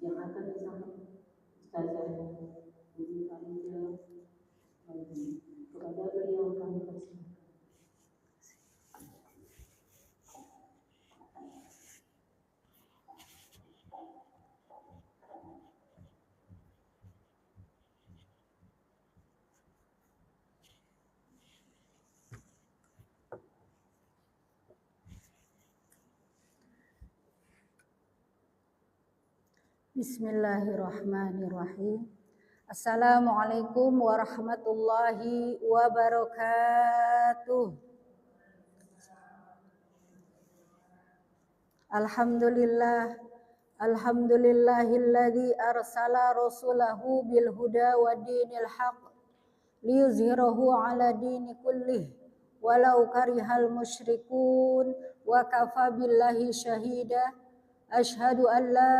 yang akan disampaikan Ustazah Budi Panitia kepada beliau kami persilakan. Bismillahirrahmanirrahim. Assalamualaikum warahmatullahi wabarakatuh. Alhamdulillahilladzi arsala rasulahu bil huda wa dinil haq liyuzhirahu ala dini kullih walau karihal musyrikun wa kafa billahi syahida. Ashhadu an la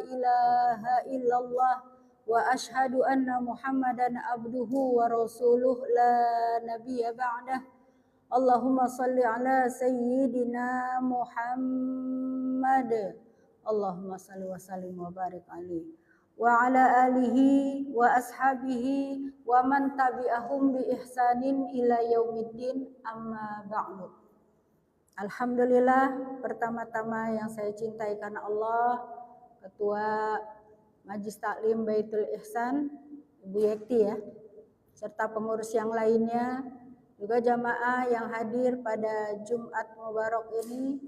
ilaha illallah wa ashhadu anna Muhammadan abduhu wa rasuluh la nabiyya ba'dah. Allahumma salli ala sayyidina Muhammad. Allahumma salli wa sallim wa barik alaihi wa ala alihi wa ashabihi wa man tabi'ahum bi ihsanin ila yaumiddin, amma ba'du. Alhamdulillah, pertama-tama yang saya cintai karena Allah, Ketua Majlis Taklim Baitul Ihsan, Ibu Yekti ya, serta pengurus yang lainnya, juga jamaah yang hadir pada Jumat Mubarak ini,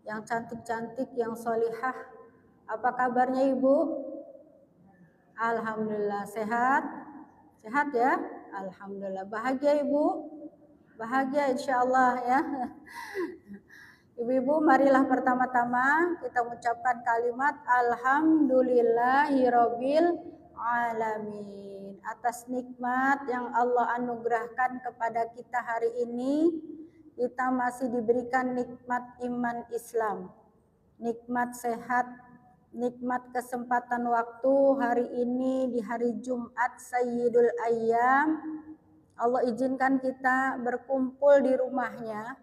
yang cantik-cantik, yang solihah. Apa kabarnya Ibu? Alhamdulillah, sehat? Sehat ya? Alhamdulillah. Bahagia Ibu? Bahagia insya Allah ya. Ibu-ibu, marilah pertama-tama kita mengucapkan kalimat Alhamdulillahirabbil alamin atas nikmat yang Allah anugerahkan kepada kita hari ini. Kita masih diberikan nikmat iman Islam, nikmat sehat, nikmat kesempatan waktu hari ini di hari Jumat Sayyidul Ayyam. Allah izinkan kita berkumpul di rumahnya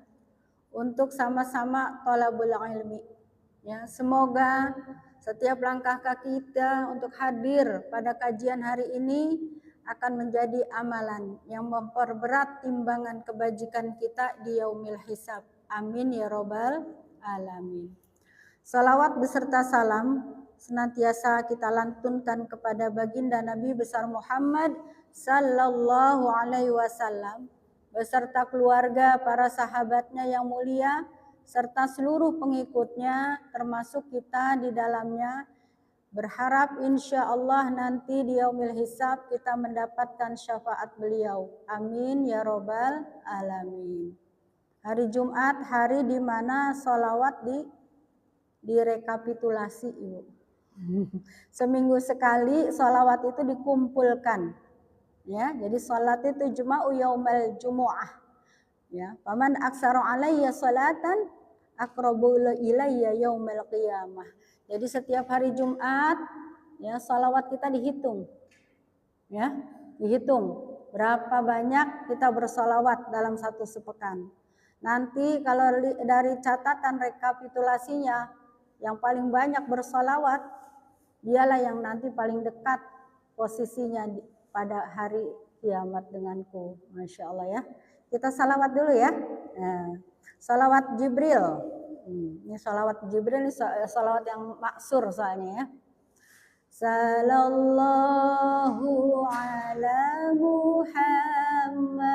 untuk sama-sama thalabul ilmi. Ya, semoga setiap langkah kaki kita untuk hadir pada kajian hari ini akan menjadi amalan yang memperberat timbangan kebajikan kita di yaumil hisab. Amin ya robbal alamin. Salawat beserta salam senantiasa kita lantunkan kepada baginda Nabi besar Muhammad sallallahu alaihi wasallam beserta keluarga, para sahabatnya yang mulia, serta seluruh pengikutnya, termasuk kita di dalamnya. Berharap insya Allah nanti di yaumil hisab kita mendapatkan syafaat beliau. Amin ya robbal alamin. Hari Jumat, hari di mana sholawat direkapitulasi Ibu. Seminggu sekali sholawat itu dikumpulkan. Ya, jadi salat itu juma'u yaumal jumu'ah. Ya, paman aksaru alayya salatan aqrabu ilayya yaumal qiyamah. Jadi setiap hari Jumat ya salawat kita dihitung. Ya, dihitung berapa banyak kita bersolawat dalam satu sepekan. Nanti kalau dari catatan rekapitulasinya yang paling banyak bersolawat, dialah yang nanti paling dekat posisinya pada hari kiamat denganku. Masya Allah ya. Kita salawat dulu ya. Nah, salawat Jibril. Ini salawat Jibril, ini salawat yang maksur soalnya ya. Sallallahu ala Muhammad.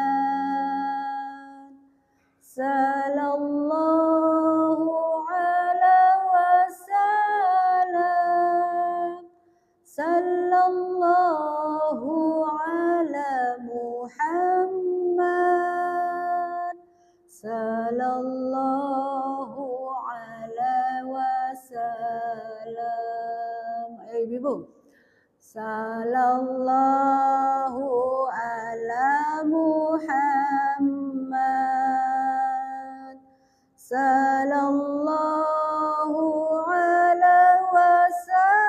Sallallahu ala wasallam. Sallallahu ala Muhammad. Sallallahu ala wasallam. Ayo ibu. Sallallahu ala Muhammad. Sallallahu ala wasallam.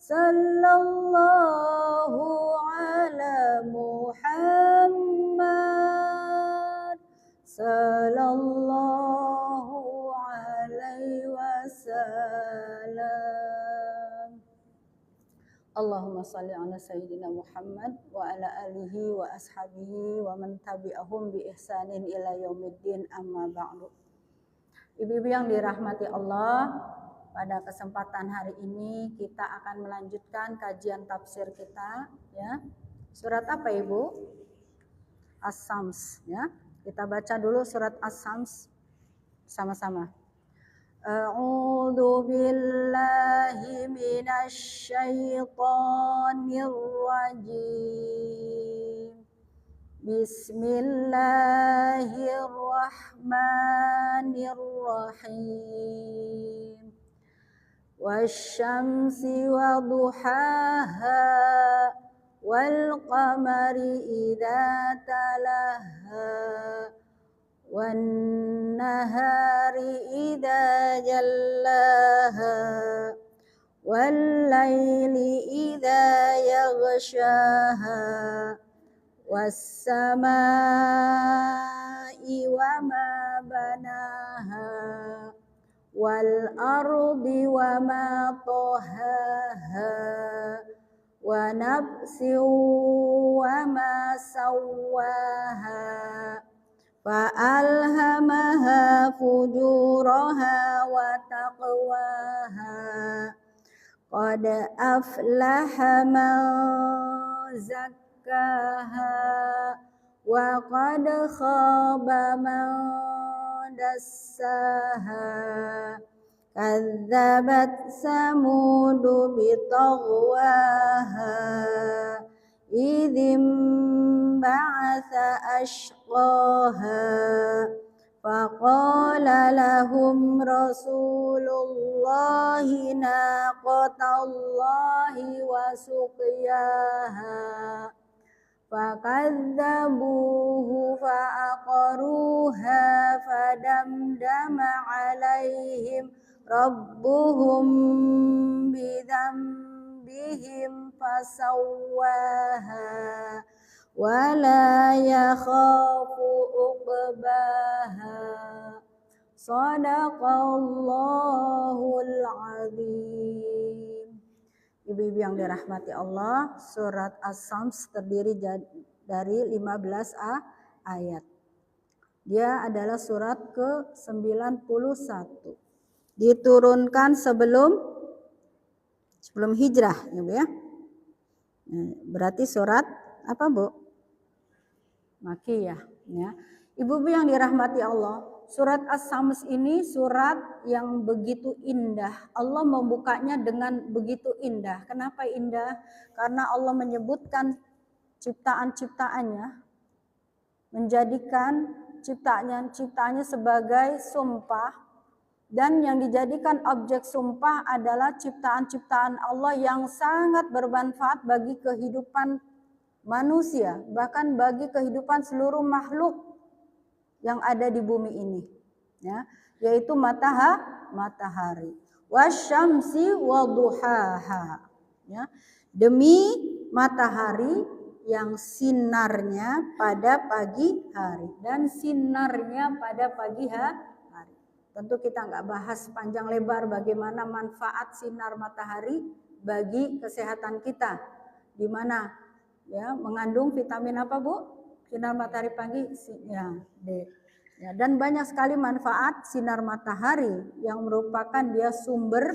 Sallallahu ala Muhammad. Sallallahu alaihi wasallam. Allahumma shalli ala sayyidina Muhammad wa ala alihi wa ashabihi wa man tabi'ahum bi ihsanin ila yaumiddin, amma ba'du. Ibu-ibu yang dirahmati Allah, pada kesempatan hari ini kita akan melanjutkan kajian tafsir kita, ya. Surat apa, Ibu? As-Sams, ya. Kita baca dulu surat As-Sams sama-sama. A'udzu billahi minasy syaithanir rajim. Bismillahirrahmanirrahim. Wasyamsi wa duhaha wal qamari idza talaha wan nahari idza jallaha wal laili idza yaghshaha was samaa'i wa ma banaha wal ardi wa ma tahaha wa nafsin wa ma sawwaha fa'alhamaha fujuraha wa taqwaha qad aflaha man zakkaha wa qad khaba man dassaha kadzabat samudu bitaghwaha idzim ba'atha ashqaha faqala lahum rasulullahi naqatallahi wa suqiyaha fakadzabuhu fa'aqaruha fadamdama alaihim rabbuhum bidzambihim fasawwaha wala yakhafu uqbaha. Shadaqallahul azim. Ibu-ibu yang dirahmati Allah, surat As-Sams terdiri dari 15 ayat. Dia adalah surat ke-91. Diturunkan sebelum hijrah, ya Bu ya. Berarti surat apa, Bu? Makiyah, ya. Ibu-ibu yang dirahmati Allah, surat As-Sams ini surat yang begitu indah. Allah membukanya dengan begitu indah. Kenapa indah? Karena Allah menyebutkan ciptaan-ciptaannya, menjadikan ciptaannya sebagai sumpah, dan yang dijadikan objek sumpah adalah ciptaan-ciptaan Allah yang sangat bermanfaat bagi kehidupan manusia, bahkan bagi kehidupan seluruh makhluk yang ada di bumi ini, ya, yaitu matahari. Wasyamsi wa duhaha, ya, demi matahari yang sinarnya pada pagi hari dan sinarnya pada pagi hari. Tentu kita nggak bahas panjang lebar bagaimana manfaat sinar matahari bagi kesehatan kita, di mana ya mengandung vitamin apa, Bu? Sinar matahari pagi, ya, D. Ya, dan banyak sekali manfaat sinar matahari yang merupakan dia sumber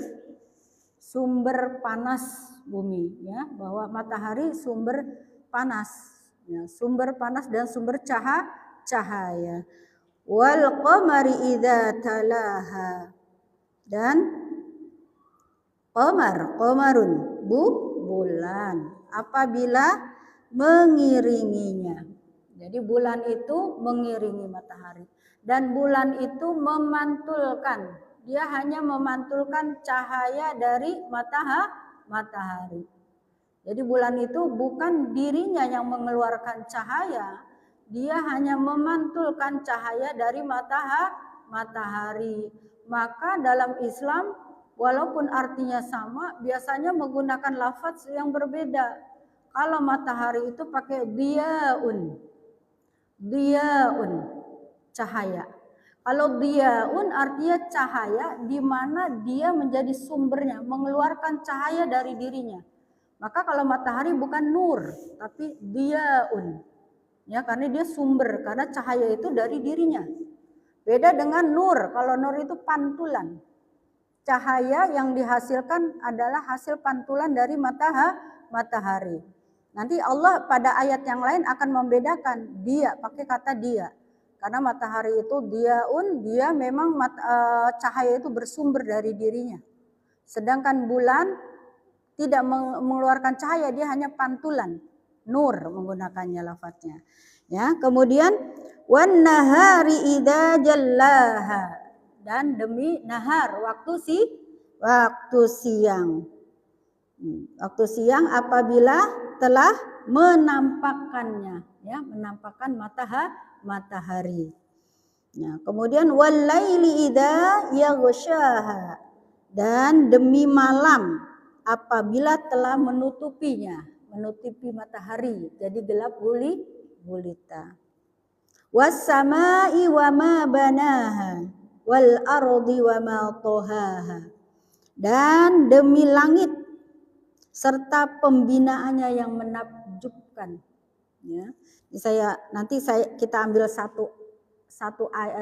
panas bumi, ya, bahwa matahari sumber panas, ya, sumber panas dan sumber cahaya. Wal qamari idza talaha, dan qamarun bulan apabila mengiringinya. Jadi bulan itu mengiringi matahari dan bulan itu memantulkan. Dia hanya memantulkan cahaya dari matahari. Jadi bulan itu bukan dirinya yang mengeluarkan cahaya. Dia hanya memantulkan cahaya dari matahari. Maka dalam Islam, walaupun artinya sama, biasanya menggunakan lafaz yang berbeda. Kalau matahari itu pakai diyaun, cahaya. Kalau diyaun artinya cahaya di mana dia menjadi sumbernya, mengeluarkan cahaya dari dirinya. Maka kalau matahari bukan nur, tapi diaun. Ya, karena dia sumber, karena cahaya itu dari dirinya. Beda dengan nur, kalau nur itu pantulan. Cahaya yang dihasilkan adalah hasil pantulan dari matahari. Nanti Allah pada ayat yang lain akan membedakan dia, pakai kata dia. Karena matahari itu diaun, dia memang cahaya itu bersumber dari dirinya. Sedangkan bulan tidak mengeluarkan cahaya, dia hanya pantulan. Nur menggunakannya lafadznya. Ya, kemudian wan nahari idza jallaha, dan demi nahar waktu siang. Waktu siang apabila telah menampakkannya, ya, menampakkan matahari. Nah, kemudian walaili idza yaghshaha, dan demi malam apabila telah menutupi matahari, jadi gelap gulita. Was-samai wa ma banaha wal ardi wa ma tahaha, dan demi langit serta pembinaannya yang menakjubkan. Ya. Kita ambil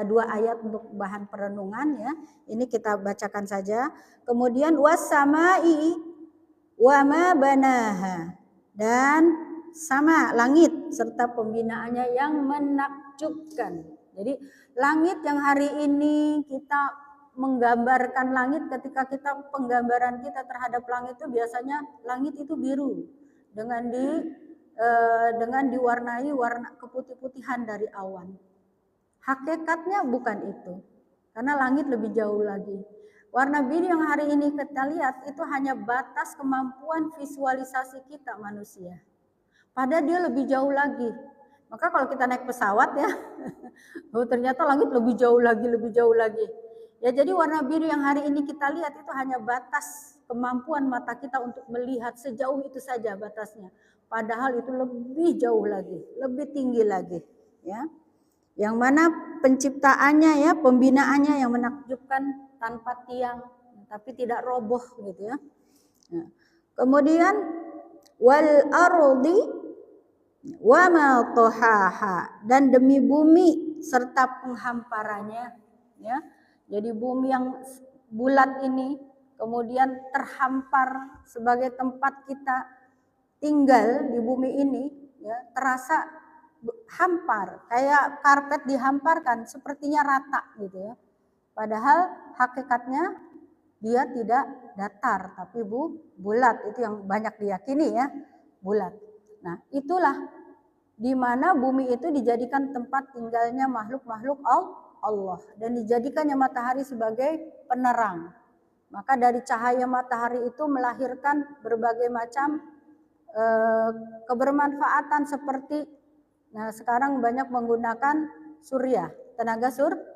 dua ayat untuk bahan perenungan, ya. Ini kita bacakan saja. Kemudian was-samai wa ma banaha, dan sama langit serta pembinaannya yang menakjubkan. Jadi langit yang hari ini kita menggambarkan langit, ketika kita penggambaran kita terhadap langit itu biasanya langit itu biru dengan diwarnai warna keputih-putihan dari awan. Hakikatnya bukan itu, karena langit lebih jauh lagi. Warna biru yang hari ini kita lihat itu hanya batas kemampuan visualisasi kita manusia. Padahal dia lebih jauh lagi. Maka kalau kita naik pesawat, ya, ternyata langit lebih jauh lagi. Ya, jadi warna biru yang hari ini kita lihat itu hanya batas kemampuan mata kita untuk melihat, sejauh itu saja batasnya. Padahal itu lebih jauh lagi, lebih tinggi lagi, ya. Yang mana penciptaannya, ya, pembinaannya yang menakjubkan, tanpa tiang tapi tidak roboh gitu, ya. Nah, kemudian wal ardi wa ma tahaha, dan demi bumi serta penghamparannya, ya. Jadi bumi yang bulat ini kemudian terhampar sebagai tempat kita tinggal di bumi ini, ya, terasa hampar, kayak karpet dihamparkan, sepertinya rata gitu, ya. Padahal hakikatnya dia tidak datar tapi bulat, itu yang banyak diyakini, ya, bulat. Nah, itulah di mana bumi itu dijadikan tempat tinggalnya makhluk-makhluk Allah, dan dijadikannya matahari sebagai penerang. Maka dari cahaya matahari itu melahirkan berbagai macam kebermanfaatan seperti, nah, sekarang banyak menggunakan surya, tenaga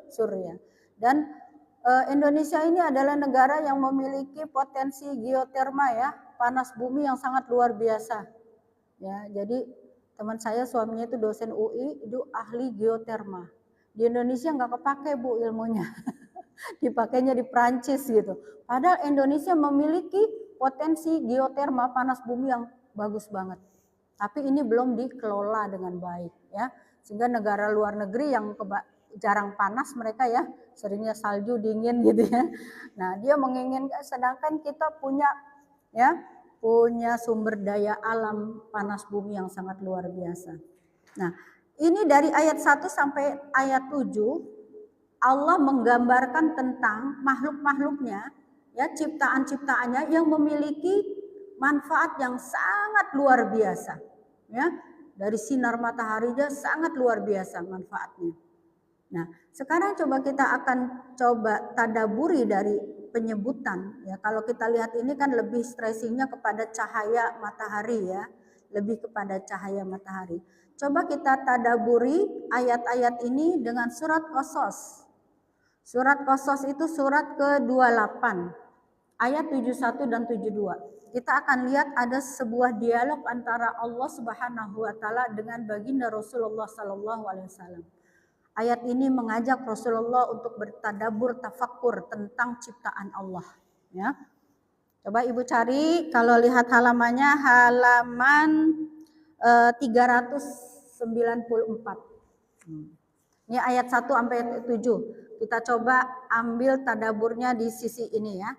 surya. Dan Indonesia ini adalah negara yang memiliki potensi geoterma, ya, panas bumi yang sangat luar biasa. Ya, jadi teman saya suaminya itu dosen UI, itu ahli geoterma. Di Indonesia nggak kepake, Bu, ilmunya. Dipakainya di Prancis gitu. Padahal Indonesia memiliki potensi geoterma panas bumi yang bagus banget. Tapi ini belum dikelola dengan baik, ya. Sehingga negara luar negeri yang jarang panas mereka, ya, seringnya salju, dingin gitu, ya. Nah, dia menginginkan, sedangkan kita punya, ya, punya sumber daya alam panas bumi yang sangat luar biasa. Nah, ini dari ayat 1 sampai ayat 7 Allah menggambarkan tentang makhluk-makhluknya, ya, ciptaan-ciptaannya yang memiliki manfaat yang sangat luar biasa, ya. Dari sinar matahari dia sangat luar biasa manfaatnya. Nah, sekarang kita akan coba tadaburi dari penyebutan, ya. Kalau kita lihat ini kan lebih stressingnya kepada cahaya matahari, ya, lebih kepada cahaya matahari. Coba kita tadaburi ayat-ayat ini dengan surat Qasas. Surat Qasas itu surat ke-28, ayat 71 dan 72. Kita akan lihat ada sebuah dialog antara Allah Subhanahu wa taala dengan baginda Rasulullah sallallahu alaihi wasallam. Ayat ini mengajak Rasulullah untuk bertadabur, tafakkur tentang ciptaan Allah, ya. Coba Ibu cari, kalau lihat halamannya halaman 394. Ini ayat 1 sampai 7. Kita coba ambil tadaburnya di sisi ini ya.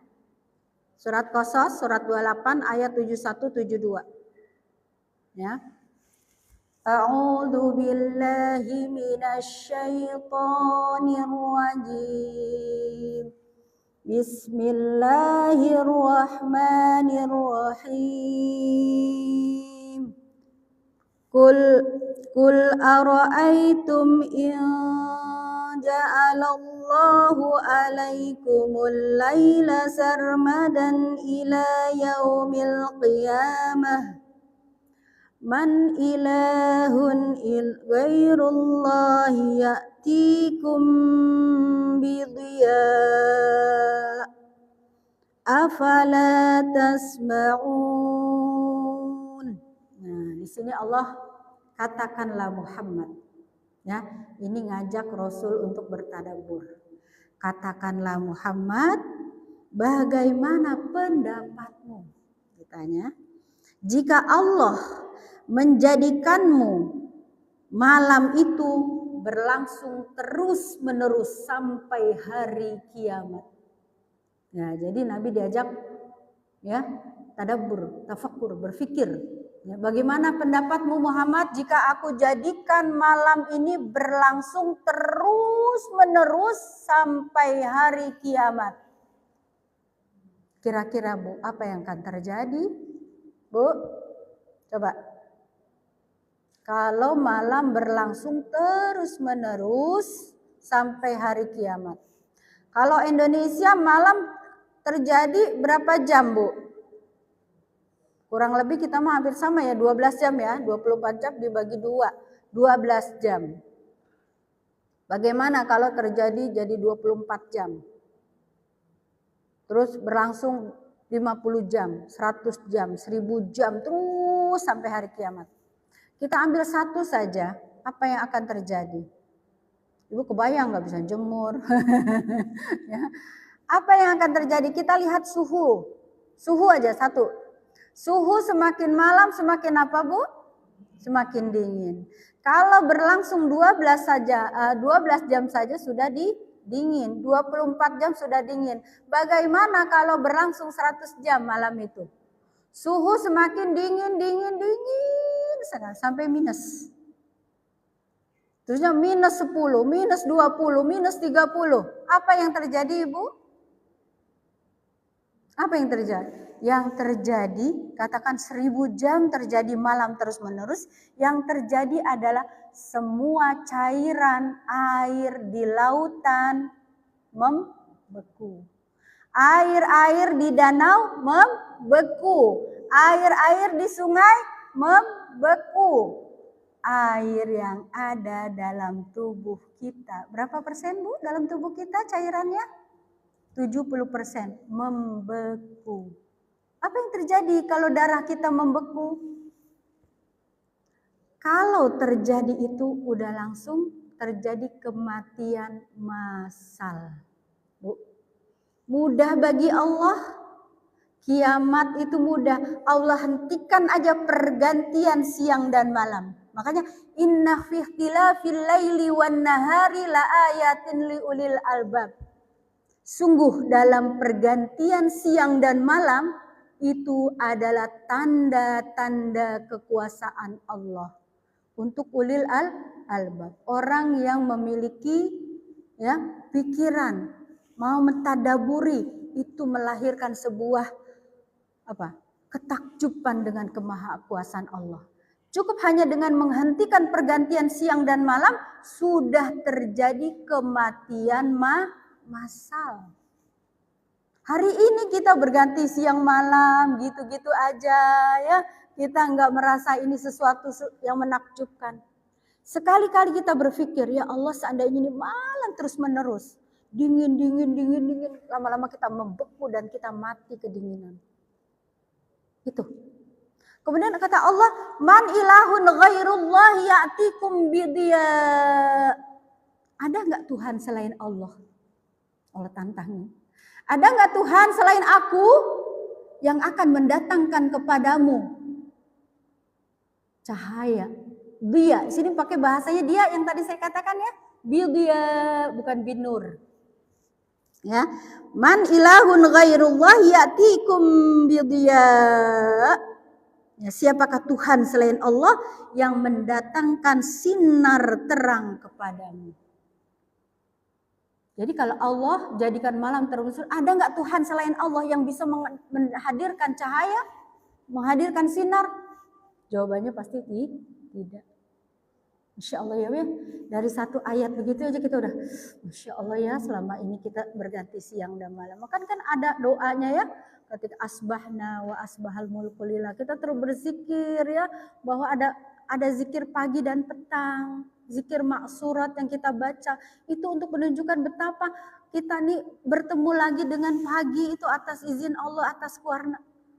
Surat Qasas, surat 28 ayat 71 72. Ya. A'udzu billahi minasy syaithanir rajim. Bismillahirrahmanirrahim. Qul ara'aytum in ja'alallahu 'alaikumul laila sarmadan ila yaumil qiyamah man ilahun ghairullahi ya'tikum bidhiya afala tasma'un. Nah, di sini Allah katakanlah Muhammad, ya, ini ngajak Rasul untuk bertadabbur. Katakanlah Muhammad, bagaimana pendapatmu? Ditanya, jika Allah menjadikanmu malam itu berlangsung terus menerus sampai hari kiamat. Ya, jadi Nabi diajak ya tadabbur, tafakkur, berpikir. Ya, bagaimana pendapatmu Muhammad jika aku jadikan malam ini berlangsung terus menerus sampai hari kiamat? Kira-kira Bu, apa yang akan terjadi? Bu, coba. Kalau malam berlangsung terus menerus sampai hari kiamat. Kalau Indonesia malam terjadi berapa jam Bu? Kurang lebih kita mah hampir sama ya, 12 jam ya, 24 jam dibagi 2, 12 jam. Bagaimana kalau terjadi jadi 24 jam? Terus berlangsung 50 jam, 100 jam, 1000 jam, terus sampai hari kiamat. Kita ambil satu saja, apa yang akan terjadi? Ibu kebayang nggak bisa jemur. Ya. Apa yang akan terjadi? Kita lihat suhu. Suhu aja satu. Suhu semakin malam semakin apa Bu? Semakin dingin. Kalau berlangsung 12 jam saja sudah dingin. 24 jam sudah dingin. Bagaimana kalau berlangsung 100 jam malam itu? Suhu semakin dingin sampai minus. Terusnya minus 10, minus 20, minus 30. Apa yang terjadi Ibu? Apa yang terjadi? Yang terjadi, katakan 1000 jam terjadi malam terus menerus. Yang terjadi adalah semua cairan air di lautan membeku. Air-air di danau membeku. Air-air di sungai membeku. Air yang ada dalam tubuh kita. Berapa persen Bu dalam tubuh kita cairannya? 70% membeku. Apa yang terjadi kalau darah kita membeku? Kalau terjadi itu udah langsung terjadi kematian massal. Bu, mudah bagi Allah. Kiamat itu mudah. Allah hentikan aja pergantian siang dan malam. Makanya inna fi ikhtilafil laili wan nahari la ayatin liulil albab. Sungguh dalam pergantian siang dan malam itu adalah tanda-tanda kekuasaan Allah untuk ulil albab. Orang yang memiliki ya pikiran, mau mentadaburi, itu melahirkan sebuah ketakjuban dengan kemahakuasaan Allah. Cukup hanya dengan menghentikan pergantian siang dan malam sudah terjadi kematian massal. Hari ini kita berganti siang malam gitu-gitu aja ya. Kita nggak merasa ini sesuatu yang menakjubkan. Sekali-kali kita berpikir, ya Allah seandainya ini malam terus menerus. Dingin. Lama-lama kita membeku dan kita mati kedinginan. Itu. Kemudian kata Allah, man ilahun ghairullah ya'tikum bidhiya. Ada nggak Tuhan selain Allah? Allah tantang. Ada nggak Tuhan selain aku yang akan mendatangkan kepadamu cahaya. Dia, sini pakai bahasanya dia yang tadi saya katakan ya. Dia bukan binur. Ya. Man ilahun ghairullah ya'tikum bidiya. Ya, siapakah Tuhan selain Allah yang mendatangkan sinar terang kepadamu? Jadi kalau Allah jadikan malam terang, ada nggak Tuhan selain Allah yang bisa menghadirkan cahaya, menghadirkan sinar? Jawabannya pasti tidak. Masya Allah ya, dari satu ayat begitu aja kita udah Masya Allah ya, selama ini kita berganti siang dan malam. Kan ada doanya ya, ketika asbahna wa asbahal mulku lillah, kita terus berzikir ya, bahwa ada zikir pagi dan petang, zikir maksurat yang kita baca, itu untuk menunjukkan betapa kita nih bertemu lagi dengan pagi itu atas izin Allah, atas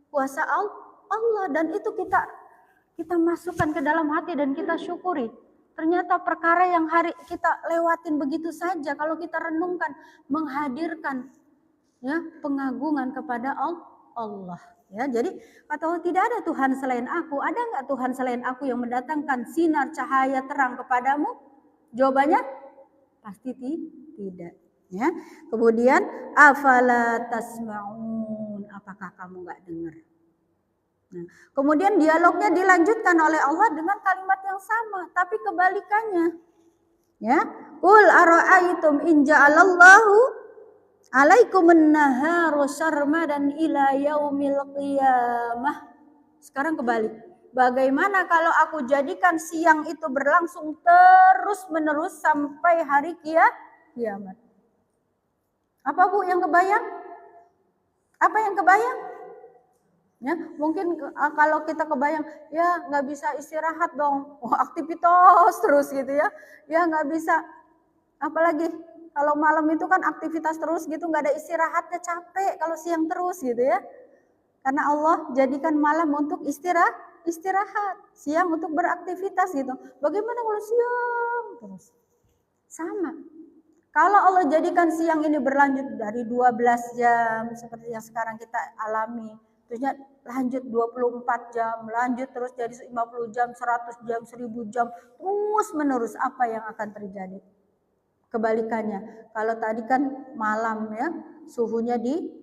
kuasa Allah, dan itu kita masukkan ke dalam hati dan kita syukuri. Ternyata perkara yang hari kita lewatin begitu saja, kalau kita renungkan, menghadirkan ya pengagungan kepada Allah. Ya, jadi kata Allah, tidak ada Tuhan selain aku. Ada nggak Tuhan selain aku yang mendatangkan sinar cahaya terang kepadamu? Jawabannya pasti tidak. Ya. Kemudian afala tasma'un, apakah kamu nggak dengar? Nah, kemudian dialognya dilanjutkan oleh Allah dengan kalimat yang sama, tapi kebalikannya. Ya, qul ara'aitum in ja'alallahu alaikumun nahara sarmadan ila yaumil qiyamah. Sekarang kebalik. Bagaimana kalau aku jadikan siang itu berlangsung terus-menerus sampai hari kiamat? Apa Bu yang kebayang? Apa yang kebayang? Ya, mungkin kalau kita kebayang, ya nggak bisa istirahat dong, aktivitas terus gitu ya, nggak bisa. Apalagi kalau malam itu kan aktivitas terus gitu, nggak ada istirahatnya, capek kalau siang terus gitu ya. Karena Allah jadikan malam untuk istirahat, siang untuk beraktivitas gitu. Bagaimana kalau siang terus? Sama. Kalau Allah jadikan siang ini berlanjut dari 12 jam seperti yang sekarang kita alami, terusnya lanjut 24 jam, lanjut terus jadi 50 jam, 100 jam, 1000 jam, terus menerus, apa yang akan terjadi? Kebalikannya, kalau tadi kan malam ya, suhunya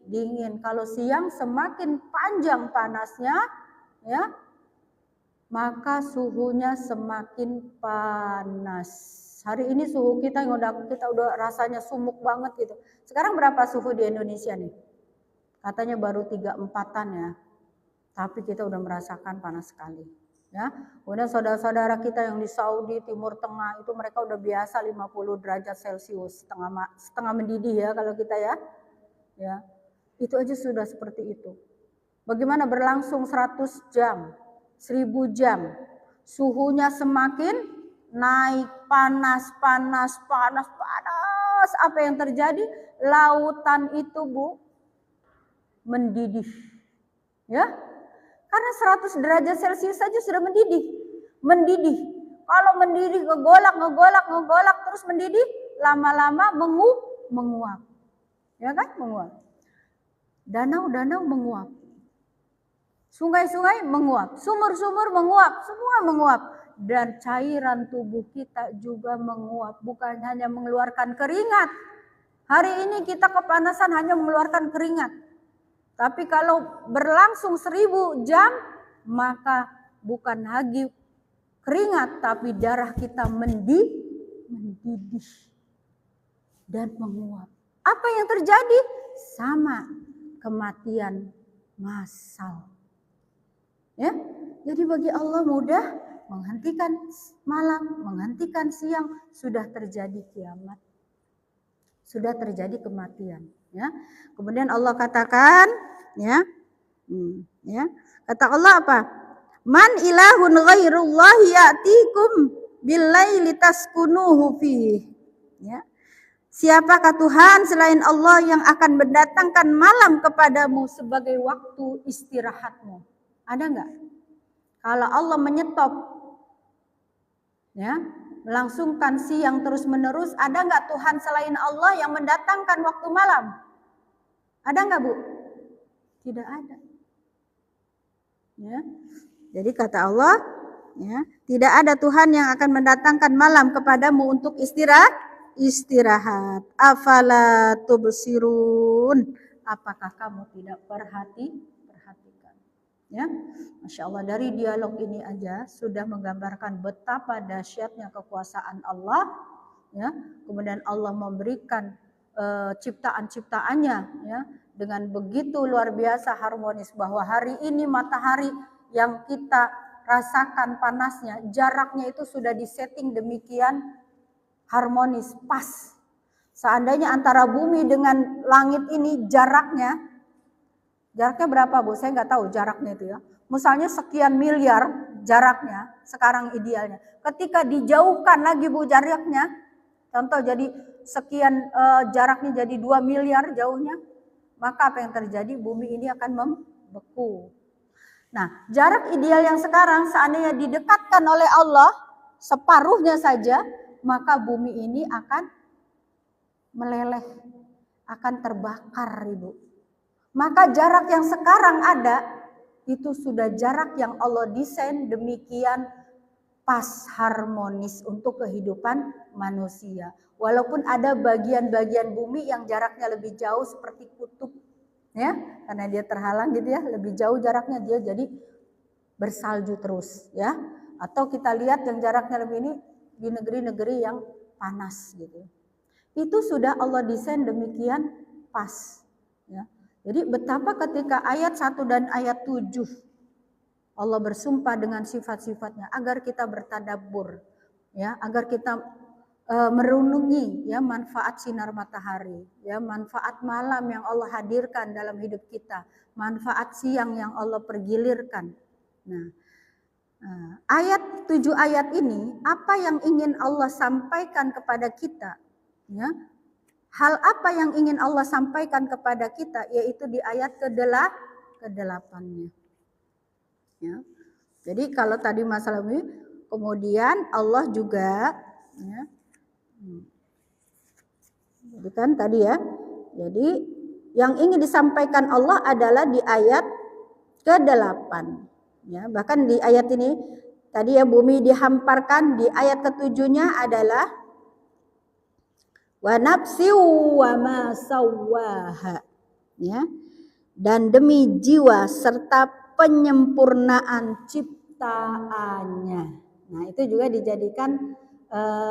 dingin. Kalau siang semakin panjang panasnya ya, maka suhunya semakin panas. Hari ini suhu kita yang kita udah rasanya sumuk banget gitu. Sekarang berapa suhu di Indonesia nih? Katanya baru 3-4-an ya, tapi kita udah merasakan panas sekali. Ya, kemudian saudara-saudara kita yang di Saudi, Timur Tengah itu mereka udah biasa 50 derajat Celcius, setengah mendidih ya kalau kita ya. Ya, itu aja sudah seperti itu. Bagaimana berlangsung 100 jam, 1000 jam, suhunya semakin naik, panas. Apa yang terjadi? Lautan itu Bu mendidih, ya, karena 100 derajat Celcius saja sudah mendidih. Kalau mendidih ngegolak terus mendidih, lama-lama menguap, ya kan, menguap. Danau-danau menguap, sungai-sungai menguap, sumur-sumur menguap, semua menguap, dan cairan tubuh kita juga menguap, bukan hanya mengeluarkan keringat. Hari ini kita kepanasan hanya mengeluarkan keringat. Tapi kalau berlangsung 1000 jam, maka bukan lagi keringat, tapi darah kita mendidih dan menguap. Apa yang terjadi? Sama, kematian massal. Ya, jadi bagi Allah mudah menghentikan malam, menghentikan siang, sudah terjadi kiamat, sudah terjadi kematian. Ya, kemudian Allah katakan, ya, kata Allah apa? Man ilahun ghairullah ya'tikum billaili taskunuhu fihi. Ya. Siapakah Tuhan selain Allah yang akan mendatangkan malam kepadamu sebagai waktu istirahatmu? Ada enggak? Kalau Allah menyetop, ya, melangsungkan siang terus menerus, ada enggak Tuhan selain Allah yang mendatangkan waktu malam? Ada enggak Bu? Tidak ada. Ya. Jadi kata Allah, ya, tidak ada Tuhan yang akan mendatangkan malam kepadamu untuk istirahat. Afala tubsirun. Apakah kamu tidak perhatikan? Ya, Masya Allah, dari dialog ini aja sudah menggambarkan betapa dahsyatnya kekuasaan Allah. Ya, kemudian Allah memberikan ciptaan-ciptaannya, ya, dengan begitu luar biasa harmonis, bahwa hari ini matahari yang kita rasakan panasnya, jaraknya itu sudah disetting demikian harmonis, pas. Seandainya antara bumi dengan langit ini jaraknya berapa Bu? Saya nggak tahu jaraknya itu ya. Misalnya sekian miliar jaraknya sekarang idealnya. Ketika dijauhkan lagi Bu jaraknya, contoh jadi sekian jaraknya jadi 2 miliar jauhnya, maka apa yang terjadi? Bumi ini akan membeku. Nah, jarak ideal yang sekarang seandainya didekatkan oleh Allah separuhnya saja, maka bumi ini akan meleleh, akan terbakar, Ibu. Maka jarak yang sekarang ada, itu sudah jarak yang Allah desain demikian pas, harmonis untuk kehidupan manusia. Walaupun ada bagian-bagian bumi yang jaraknya lebih jauh seperti kutub, ya, karena dia terhalang gitu ya, lebih jauh jaraknya, dia jadi bersalju terus, ya. Atau kita lihat yang jaraknya lebih ini di negeri-negeri yang panas gitu. Itu sudah Allah desain demikian pas, ya. Jadi betapa ketika ayat 1 dan ayat 7 Allah bersumpah dengan sifat-sifatnya agar kita bertadabbur, ya, agar kita merenungi, ya, manfaat sinar matahari, ya, manfaat malam yang Allah hadirkan dalam hidup kita, manfaat siang yang Allah pergilirkan. Nah, ayat 7 ayat ini apa yang ingin Allah sampaikan kepada kita, ya? Hal apa yang ingin Allah sampaikan kepada kita, yaitu di ayat ke-8-nya. Ya. Jadi kalau tadi masalah ini, kemudian Allah juga, ya, jadi kan tadi ya, jadi yang ingin disampaikan Allah adalah di ayat ke-8. Ya, bahkan di ayat ini tadi ya, bumi dihamparkan, di ayat ke-7-nya adalah wa nafsi wa ma sawwaha, ya, dan demi jiwa serta penyempurnaan ciptaannya. Nah, itu juga dijadikan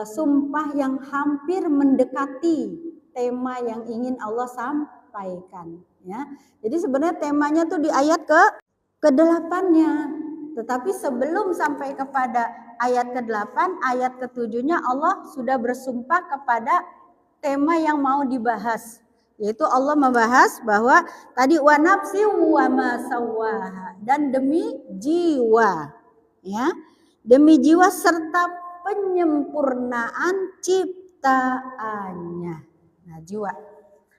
sumpah yang hampir mendekati tema yang ingin Allah sampaikan, ya. Jadi sebenarnya temanya tuh di ayat ke-8-nya. Tetapi sebelum sampai kepada ayat ke-8, ayat ke-7-nya Allah sudah bersumpah kepada tema yang mau dibahas, yaitu Allah membahas bahwa tadi wa nafsi wa ma sawwaha, dan demi jiwa, ya, demi jiwa serta penyempurnaan ciptaannya. Nah, jiwa.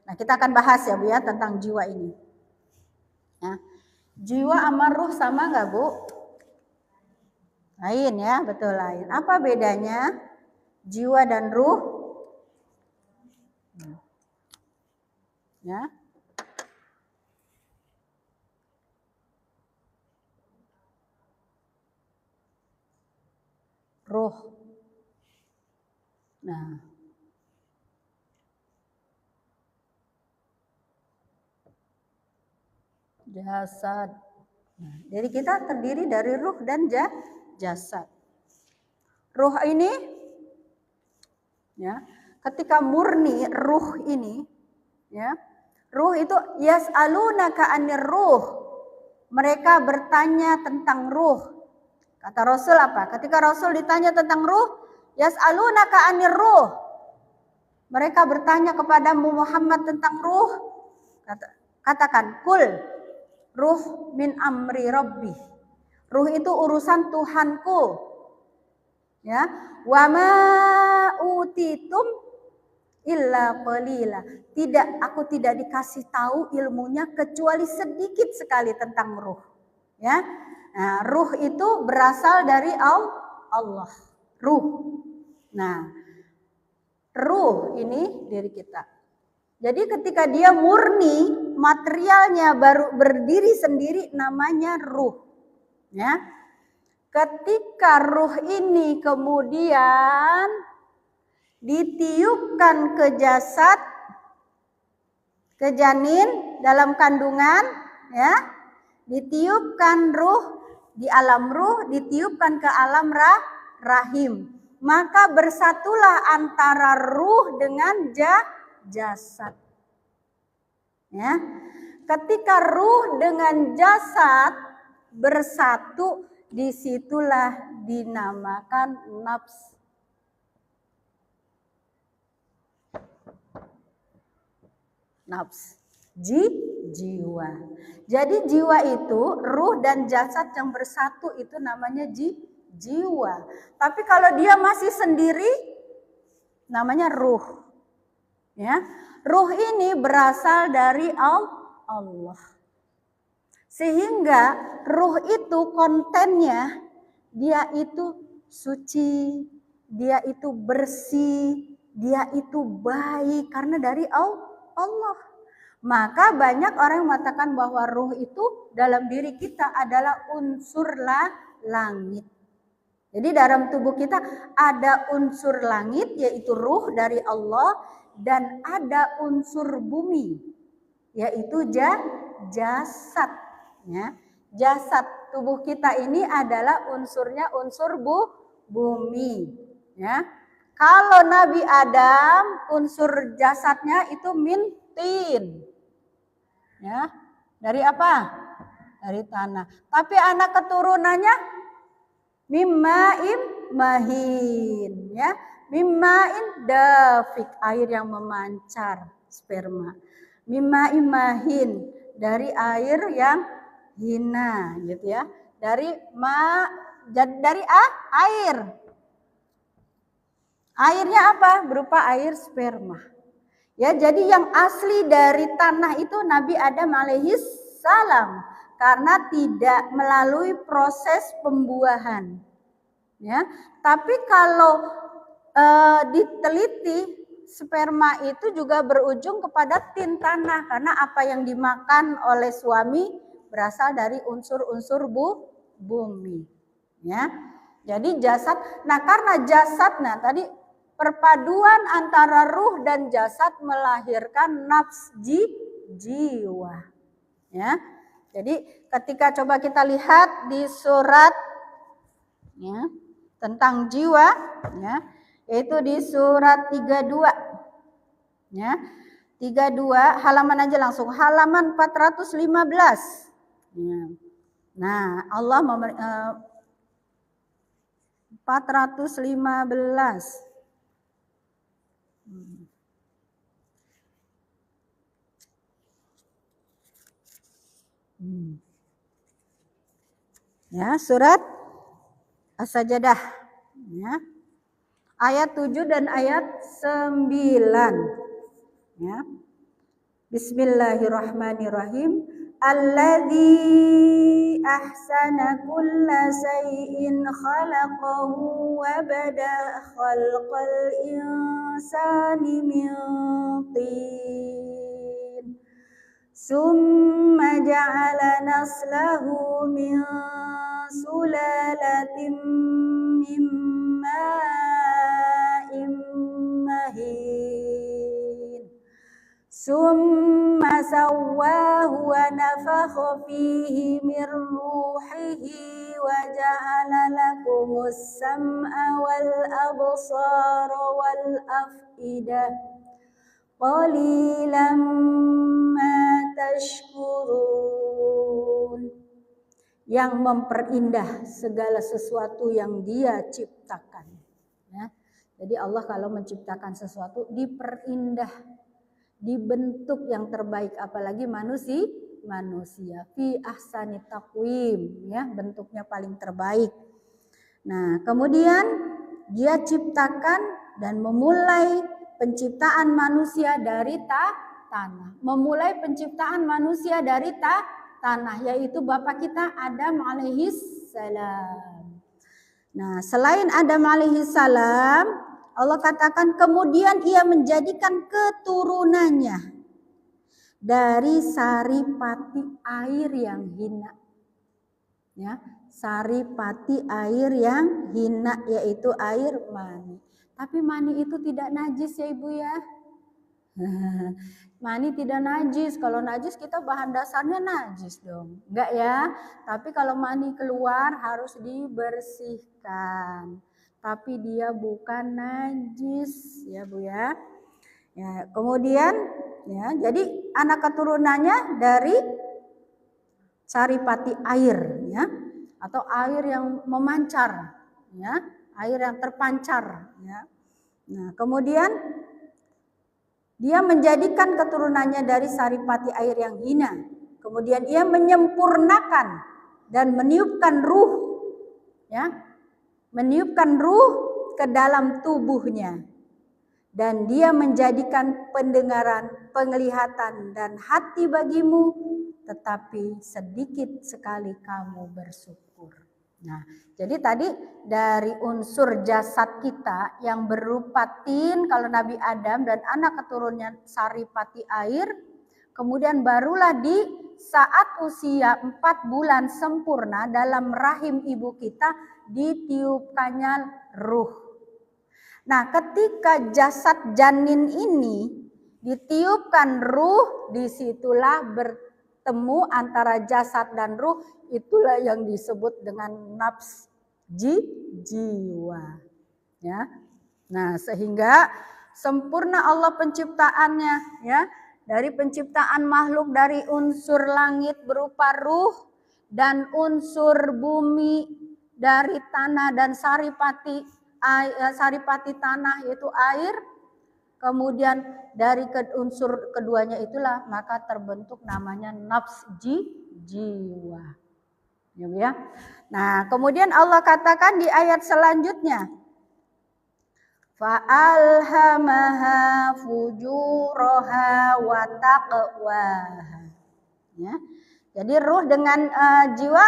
Nah, kita akan bahas ya Bu ya tentang jiwa ini. Ya. Jiwa sama ruh sama enggak Bu? Lain ya, betul lain. Apa bedanya jiwa dan ruh? Ya. Ruh. Nah. Jasad. Nah, jadi kita terdiri dari ruh dan jasad. Ruh ini, ya, ketika murni ruh ini, ya, ruh itu yas'alunaka 'anir ruh. Mereka bertanya tentang ruh. Kata Rasul apa? Ketika Rasul ditanya tentang ruh, yas'alunaka 'anir ruh. Mereka bertanya kepadamu Muhammad tentang ruh. Katakan, kul ruh min amri rabbi. Ruh itu urusan Tuhanku. Ya, wa ma utitum illa qalila. Aku tidak dikasih tahu ilmunya kecuali sedikit sekali tentang ruh. Ya. Nah, ruh itu berasal dari Allah. Ruh. Nah, ruh ini diri kita. Jadi ketika dia murni, materialnya baru berdiri sendiri, namanya ruh. Ya. Ketika ruh ini kemudian ditiupkan ke jasad, ke janin dalam kandungan, ya, ditiupkan ruh di alam ruh, ditiupkan ke alam rahim, maka bersatulah antara ruh dengan jasad. Ya, ketika ruh dengan jasad bersatu, disitulah dinamakan nafs. Nafs, jiwa. Jadi jiwa itu ruh dan jasad yang bersatu itu namanya jiwa. Tapi kalau dia masih sendiri namanya ruh. Ya, ruh ini berasal dari Allah. Sehingga ruh itu kontennya dia itu suci, dia itu bersih, dia itu baik karena dari Allah. Maka banyak orang yang mengatakan bahwa ruh itu dalam diri kita adalah unsur langit. Jadi dalam tubuh kita ada unsur langit yaitu ruh dari Allah dan ada unsur bumi yaitu jasad. Ya, jasad tubuh kita ini adalah unsurnya unsur bumi. Ya, kalau Nabi Adam unsur jasadnya itu min tin. Ya, dari apa? Dari tanah. Tapi anak keturunannya mimma'in mahin. Ya, mimma'in dafik, air yang memancar, sperma. Mimma'in mahin, dari air yang hina, gitu ya. Dari air. Airnya apa? Berupa air sperma. Ya, jadi yang asli dari tanah itu Nabi Adam alaihis salam karena tidak melalui proses pembuahan. Ya, tapi kalau diteliti sperma itu juga berujung kepada tin tanah karena apa yang dimakan oleh suami berasal dari unsur-unsur bumi. Ya, jadi jasad. Nah, karena jasad, tadi perpaduan antara ruh dan jasad melahirkan nafs jiwa. Ya, jadi ketika coba kita lihat di surat ya tentang jiwa, ya, yaitu di surat 32. Ya. 32 halaman aja langsung, halaman 415. Ya. Nah, Allah 415. Ya, surat As-Sajdah. Ya. Ayat 7 dan ayat 9. Ya. Bismillahirrahmanirrahim. Alladzi ahsana kulla shay'in khalaqahu wa bada khalqal insani min tin. Summa ja'ala naslahu min sulalatin min ma'in mahin. Summa sawwahu wa nafakha fihi min ruhihi wa ja'ala lakumus sam'a wal absara wal af'idah. Qalilan ma tashkurun. Yang memperindah segala sesuatu yang Dia ciptakan. Ya. Jadi Allah kalau menciptakan sesuatu diperindah, dibentuk yang terbaik, apalagi manusia fi ahsani taqwim, ya, bentuknya paling terbaik. Nah, kemudian Dia ciptakan dan memulai penciptaan manusia dari tanah. Memulai penciptaan manusia dari tanah, yaitu bapak kita Adam alaihis salam. Nah, selain Adam alaihis salam, Allah katakan kemudian Ia menjadikan keturunannya dari saripati air yang hina. Ya, saripati air yang hina yaitu air mani. Tapi mani itu tidak najis ya Ibu ya. Mani tidak najis. Kalau najis kita bahan dasarnya najis dong. Enggak ya. Tapi kalau mani keluar harus dibersihkan. Tapi dia bukan najis ya Bu ya. Ya, kemudian ya, jadi anak keturunannya dari saripati air ya, atau air yang memancar ya, air yang terpancar ya. Nah, kemudian dia menjadikan keturunannya dari saripati air yang hina. Kemudian ia menyempurnakan dan meniupkan ruh ya, meniupkan ruh ke dalam tubuhnya. Dan dia menjadikan pendengaran, penglihatan dan hati bagimu, tetapi sedikit sekali kamu bersyukur. Nah, jadi tadi dari unsur jasad kita yang berupa tin kalau Nabi Adam dan anak keturunannya saripati air, kemudian barulah di saat usia 4 bulan sempurna dalam rahim ibu kita ditiupkannya ruh. Nah, ketika jasad janin ini ditiupkan ruh, disitulah bertemu antara jasad dan ruh, itulah yang disebut dengan nafs jiwa. Ya. Nah, sehingga sempurna Allah penciptaannya ya, dari penciptaan makhluk dari unsur langit berupa ruh dan unsur bumi dari tanah dan saripati tanah yaitu air, kemudian dari unsur keduanya itulah maka terbentuk namanya nafs jiwa ya. Nah, kemudian Allah katakan di ayat selanjutnya, fa'alhamaha fujuraha wa taqwaha ya. Jadi ruh dengan jiwa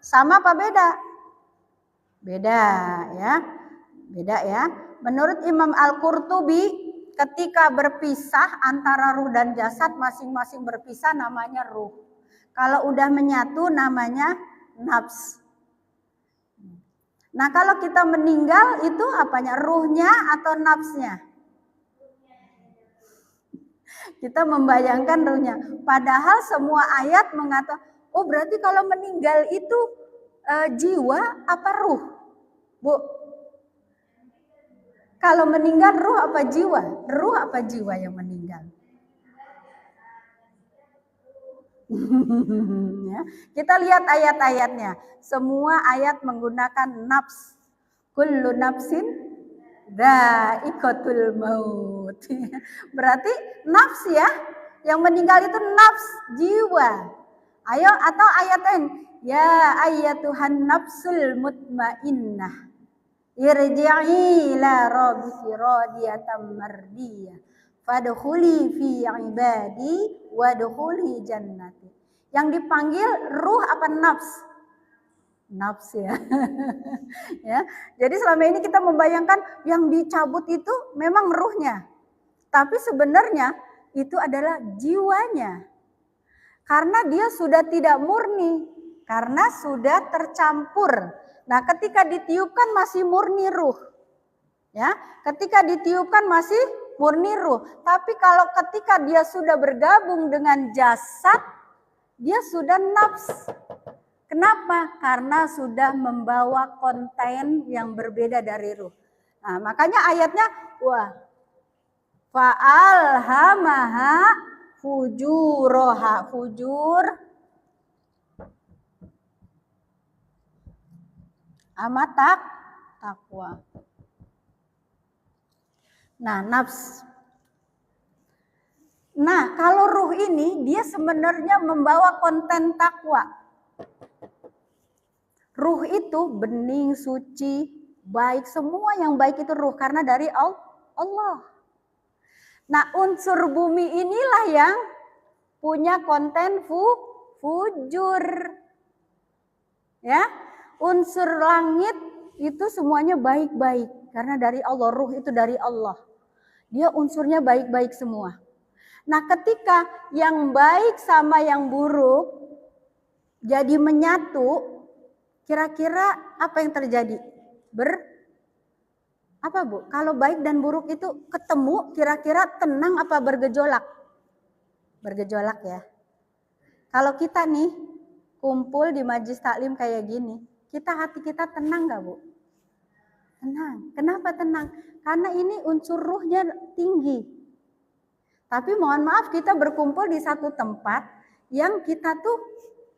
sama apa beda? Beda ya. Beda ya. Menurut Imam Al-Qurtubi, ketika berpisah antara ruh dan jasad masing-masing berpisah namanya ruh. Kalau udah menyatu namanya nafs. Nah, kalau kita meninggal itu apanya? Ruhnya atau nafsnya? Kita membayangkan ruhnya. Padahal semua ayat mengatakan, oh berarti kalau meninggal itu jiwa apa ruh? Bu, kalau meninggal ruh apa jiwa? Ruh apa jiwa yang meninggal? Ya, kita lihat ayat-ayatnya. Semua ayat menggunakan nafs. Kullu nafsin dha'iqatul maut. Berarti nafs ya. Yang meninggal itu nafs, jiwa. Ayo atau ayat lain. Ya ayyatuhan nafsul mutmainnah. Irji'i ila rabbiki radiyatan mardiyah. Fadkhuli fi ibadi wadkhuli jannati. Yang dipanggil ruh apa nafs? Nafs ya. Ya. Jadi selama ini kita membayangkan yang dicabut itu memang ruhnya. Tapi sebenarnya itu adalah jiwanya. Karena dia sudah tidak murni, karena sudah tercampur. Nah, ketika ditiupkan masih murni ruh. Ya, ketika ditiupkan masih murni ruh. Tapi kalau ketika dia sudah bergabung dengan jasad, dia sudah nafs. Kenapa? Karena sudah membawa konten yang berbeda dari ruh. Nah, makanya ayatnya wah. Fa'alhamaha fujuraha, fujur amatak takwa. Nah, nafs. Nah, kalau ruh ini dia sebenarnya membawa konten takwa. Ruh itu bening, suci, baik, semua yang baik itu ruh karena dari Allah. Nah, unsur bumi inilah yang punya konten fujur. Ya. Unsur langit itu semuanya baik-baik karena dari Allah, ruh itu dari Allah. Dia unsurnya baik-baik semua. Nah, ketika yang baik sama yang buruk jadi menyatu, Kira-kira apa yang terjadi? Apa Bu? Kalau baik dan buruk itu ketemu, kira-kira tenang apa bergejolak? Bergejolak ya. Kalau kita nih kumpul di majelis taklim kayak gini, hati kita tenang nggak Bu? Tenang. Kenapa tenang? Karena ini unsur ruhnya tinggi. Tapi mohon maaf, kita berkumpul di satu tempat yang kita tuh,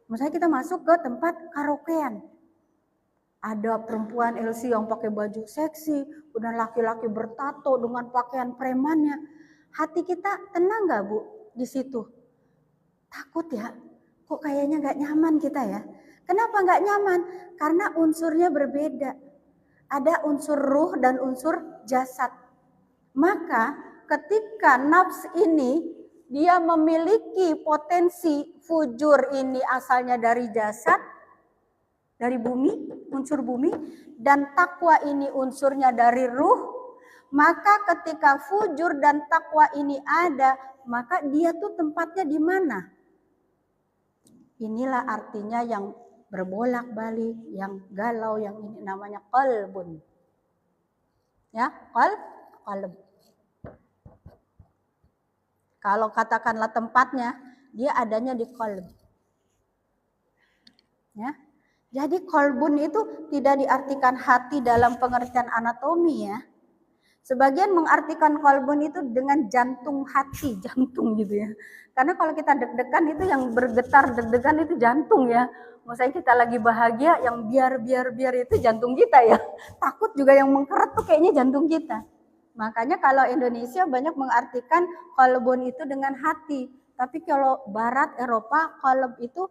misalnya kita masuk ke tempat karaokean. Ada perempuan LC yang pakai baju seksi, kemudian laki-laki bertato dengan pakaian premannya. Hati kita tenang nggak Bu di situ? Takut ya? Kok kayaknya nggak nyaman kita ya? Kenapa nggak nyaman? Karena unsurnya berbeda. Ada unsur ruh dan unsur jasad. Maka ketika nafs ini dia memiliki potensi fujur ini asalnya dari jasad, dari bumi, unsur bumi, dan takwa ini unsurnya dari ruh, maka ketika fujur dan takwa ini ada, maka dia tuh tempatnya di mana? Inilah artinya yang berbolak-balik, yang galau, yang ini namanya qalbun. Ya, qalb. Kalau katakanlah tempatnya, dia adanya di qalb. Ya. Jadi qalbun itu tidak diartikan hati dalam pengertian anatomi ya. Sebagian mengartikan qalbun itu dengan jantung hati, jantung gitu ya. Karena kalau kita deg-degan itu yang bergetar deg-degan itu jantung ya. Misalnya kita lagi bahagia yang biar itu jantung kita ya. Takut juga yang mengkeret tuh kayaknya jantung kita. Makanya kalau Indonesia banyak mengartikan qalbun itu dengan hati. Tapi kalau Barat, Eropa, qalb itu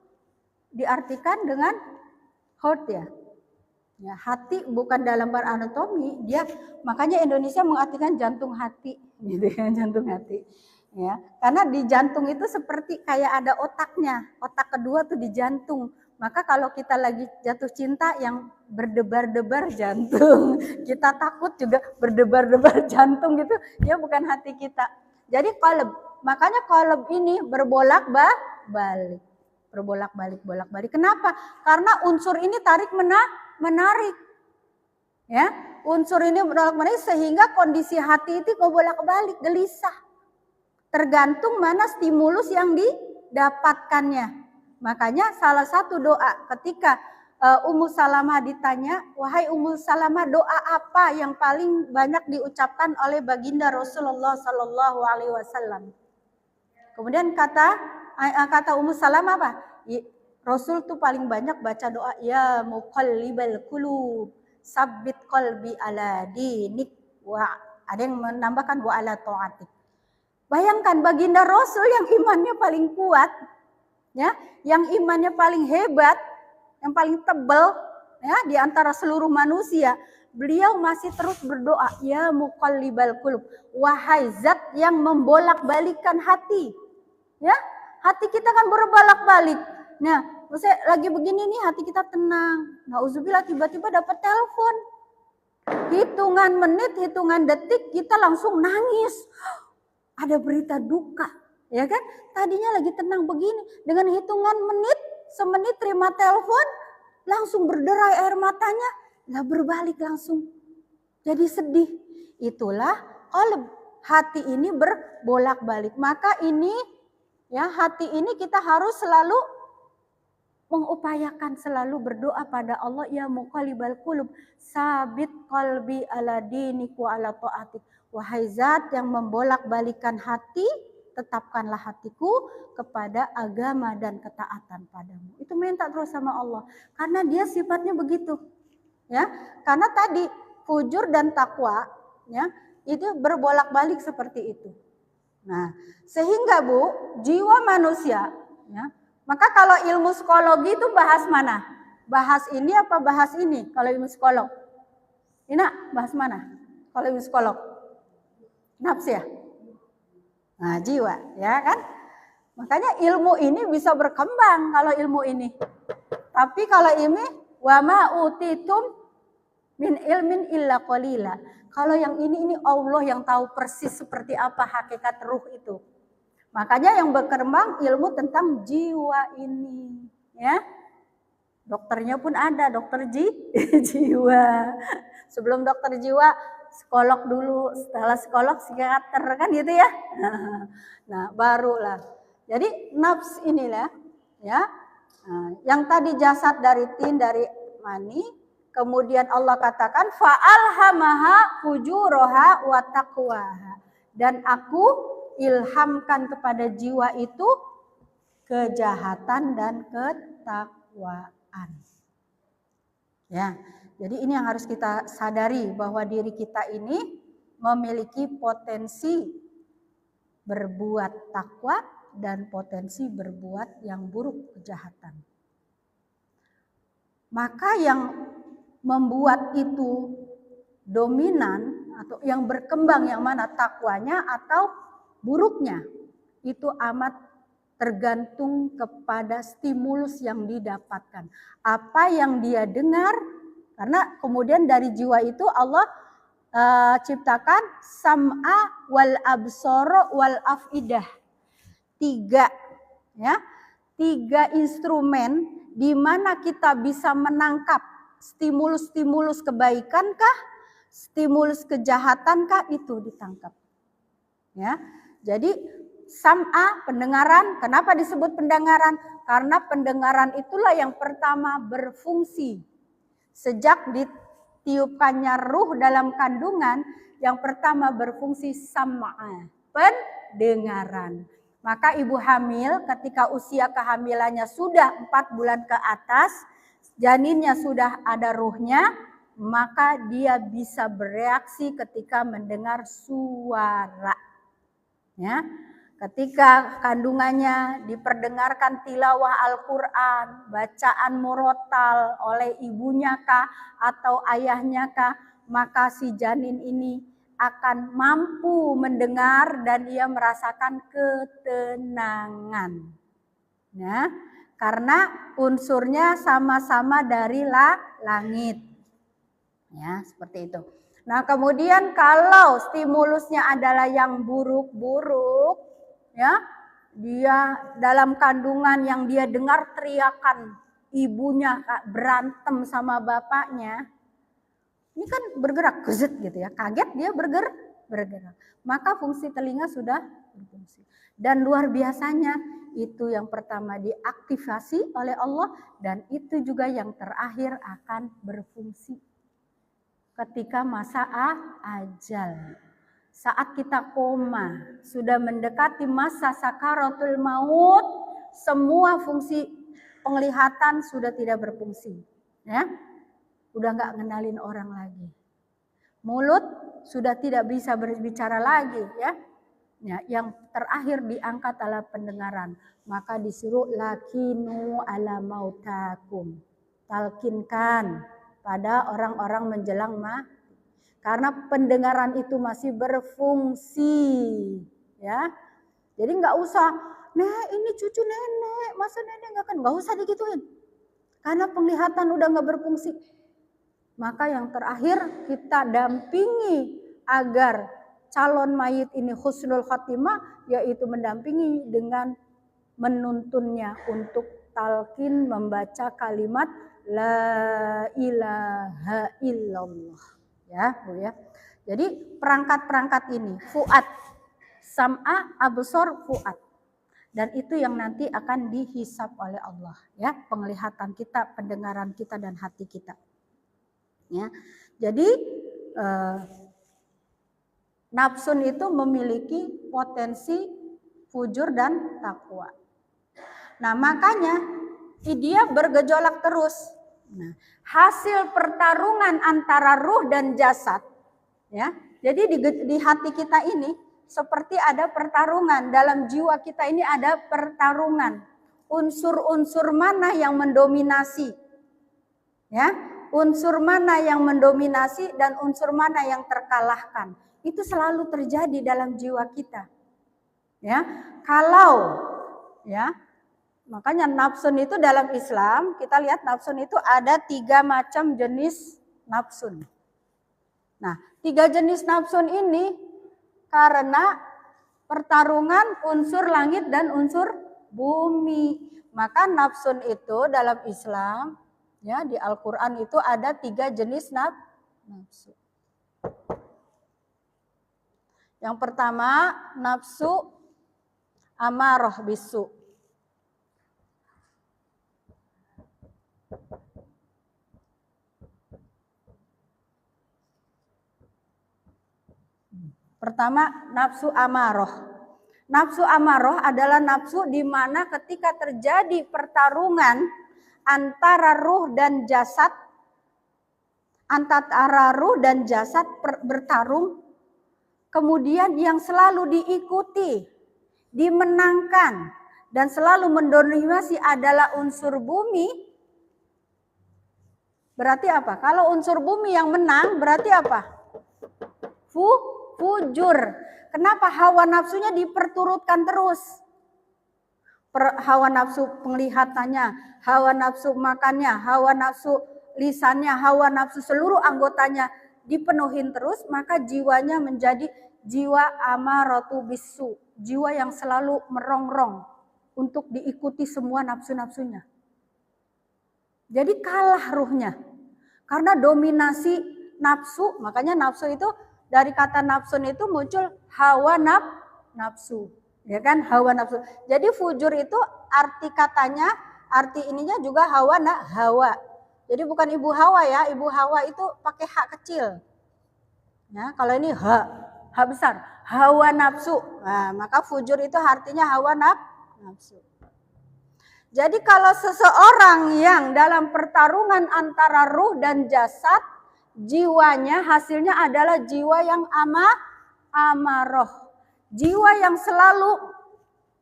diartikan dengan heart ya. Ya, hati bukan dalam beranatomi, dia makanya Indonesia mengartikan jantung hati gitu ya, jantung hati. Ya, karena di jantung itu seperti kayak ada otaknya. Otak kedua tuh di jantung. Maka kalau kita lagi jatuh cinta yang berdebar-debar jantung, kita takut juga berdebar-debar jantung gitu, ya bukan hati kita. Jadi qalb, makanya qalb ini berbolak-balik. Bolak-balik. Kenapa? Karena unsur ini tarik menarik. Ya, unsur ini bolak-balik sehingga kondisi hati itu bolak-balik, gelisah. Tergantung mana stimulus yang didapatkannya. Makanya salah satu doa ketika Ummu Salamah ditanya, wahai Ummu Salamah, doa apa yang paling banyak diucapkan oleh baginda Rasulullah Sallallahu Alaihi Wasallam? Kemudian kata Ummu Salamah apa? Rasul tuh paling banyak baca doa ya muqallibal qulub, sabbit qalbi ala dinik, wa ada yang menambahkan wa ala taatik. Bayangkan baginda Rasul yang imannya paling kuat, ya, yang imannya paling hebat, yang paling tebal, ya, di antara seluruh manusia, beliau masih terus berdoa, ya muqallibal qulub, wahai zat yang membolak-balikan hati, ya, hati kita kan berbolak-balik. Nah, misalnya lagi begini nih hati kita tenang, nauzubillah tiba-tiba dapat telepon, hitungan menit, hitungan detik kita langsung nangis. Ada berita duka, ya kan? Tadinya lagi tenang begini, dengan hitungan menit, semenit terima telepon, langsung berderai air matanya, lah berbalik langsung. Jadi sedih. Itulah qalb, hati ini berbolak-balik. Maka ini, ya, hati ini kita harus selalu mengupayakan, selalu berdoa pada Allah, ya muqallibal qulub, sabit qalbi ala dinik wa ala taatik. Wahai zat yang membolak-balikan hati, tetapkanlah hatiku kepada agama dan ketaatan padamu. Itu minta terus sama Allah. Karena dia sifatnya begitu. Ya, karena tadi fujur dan takwa, ya, itu berbolak-balik seperti itu. Nah, sehingga Bu, jiwa manusia, ya, maka kalau ilmu psikologi itu bahas mana? Bahas ini apa bahas ini? Kalau ilmu psikolog, Ina bahas mana? Kalau ilmu psikolog, nafsu ya. Nah, jiwa, ya kan? Makanya ilmu ini bisa berkembang kalau ilmu ini. Tapi kalau ini wa ma utitum min ilmin illa qalila. Kalau yang ini Allah yang tahu persis seperti apa hakikat ruh itu. Makanya yang berkembang ilmu tentang jiwa ini, ya. Dokternya pun ada, dokter jiwa. Sebelum dokter jiwa, psikolog dulu, setelah psikolog psikiater kan gitu ya. Nah, barulah. Jadi nafs inilah ya. Nah, yang tadi jasad dari tin, dari mani, kemudian Allah katakan fa'alhamaha fujuraha wa taqwaha. Dan aku ilhamkan kepada jiwa itu kejahatan dan ketakwaan. Ya, jadi ini yang harus kita sadari bahwa diri kita ini memiliki potensi berbuat takwa dan potensi berbuat yang buruk, kejahatan. Maka yang membuat itu dominan atau yang berkembang yang mana, takwanya atau buruknya, itu amat tergantung kepada stimulus yang didapatkan. Apa yang dia dengar, karena kemudian dari jiwa itu Allah ciptakan sam'a wal absara wal afidah. 3 instrumen di mana kita bisa menangkap stimulus-stimulus kebaikan kah, stimulus kejahatan kah, itu ditangkap. Ya. Jadi sam'a, pendengaran. Kenapa disebut pendengaran? Karena pendengaran itulah yang pertama berfungsi. Sejak ditiupkannya ruh dalam kandungan, yang pertama berfungsi sam'a, pendengaran. Maka ibu hamil ketika usia kehamilannya sudah 4 bulan ke atas, janinnya sudah ada ruhnya, maka dia bisa bereaksi ketika mendengar suara. Ya, ketika kandungannya diperdengarkan tilawah Al-Quran, bacaan murotal oleh ibunya kah atau ayahnya kah, maka si janin ini akan mampu mendengar dan ia merasakan ketenangan. Ya, karena unsurnya sama-sama dari langit. Ya, seperti itu. Nah, kemudian kalau stimulusnya adalah yang buruk-buruk, ya, dia dalam kandungan yang dia dengar teriakan ibunya berantem sama bapaknya, ini kan bergerak, gezet gitu ya, kaget dia bergerak. Maka fungsi telinga sudah berfungsi. Dan luar biasanya itu yang pertama diaktifasi oleh Allah dan itu juga yang terakhir akan berfungsi ketika masa ajal. Saat kita koma, sudah mendekati masa sakaratul maut, semua fungsi penglihatan sudah tidak berfungsi. Ya, udah nggak ngenalin orang lagi. Mulut sudah tidak bisa berbicara lagi. Ya, yang terakhir diangkat adalah pendengaran. Maka disuruh lakinu ala mautakum. Talkinkan pada orang-orang menjelang mati. Karena pendengaran itu masih berfungsi, ya. Jadi nggak usah, "Nek, ini cucu nenek, masa nenek nggak usah digituin. Karena penglihatan udah nggak berfungsi. Maka yang terakhir kita dampingi agar calon mayit ini husnul khatimah, yaitu mendampingi dengan menuntunnya untuk talqin membaca kalimat la ilaha illallah. Ya, Bu ya. Jadi perangkat-perangkat ini, fuad, sam'a, absor, fuad. Dan itu yang nanti akan dihisab oleh Allah, ya, penglihatan kita, pendengaran kita dan hati kita. Ya. Jadi nafsun itu memiliki potensi fujur dan takwa. Nah, makanya dia bergejolak terus. Nah, hasil pertarungan antara ruh dan jasad, ya. Jadi di hati kita ini seperti ada pertarungan, dalam jiwa kita ini ada pertarungan. Unsur-unsur mana yang mendominasi? Ya, unsur mana yang mendominasi dan unsur mana yang terkalahkan? Itu selalu terjadi dalam jiwa kita. Ya, kalau ya, makanya nafsun itu dalam Islam, kita lihat nafsun itu ada 3 macam jenis nafsun. Nah, 3 jenis nafsun ini karena pertarungan unsur langit dan unsur bumi. Maka nafsun itu dalam Islam Ya, di Al-Qur'an itu ada 3 jenis nafsu. Yang pertama, nafsu amarah bisu. Pertama, nafsu amarah. Nafsu amarah adalah nafsu di mana ketika terjadi pertarungan antara ruh dan jasad, bertarung, kemudian yang selalu diikuti, dimenangkan, dan selalu mendominasi adalah unsur bumi. Berarti apa? Kalau unsur bumi yang menang, berarti apa? Fujur. Kenapa hawa nafsunya diperturutkan terus? Hawa nafsu penglihatannya, hawa nafsu makannya, hawa nafsu lisannya, hawa nafsu seluruh anggotanya dipenuhin terus, maka jiwanya menjadi jiwa amaratu bisu, jiwa yang selalu merongrong untuk diikuti semua nafsu-nafsunya. Jadi kalah ruhnya. Karena dominasi nafsu, makanya nafsu itu dari kata nafsun itu muncul hawa nafsu. Ya kan, hawa nafsu. Jadi fujur itu arti katanya, arti ininya juga hawa. Jadi bukan ibu Hawa ya, ibu Hawa itu pakai hak kecil. Ya, kalau ini ha besar, hawa nafsu. Nah, maka fujur itu artinya hawa nafsu. Jadi kalau seseorang yang dalam pertarungan antara ruh dan jasad, jiwanya hasilnya adalah jiwa yang amarah. Jiwa yang selalu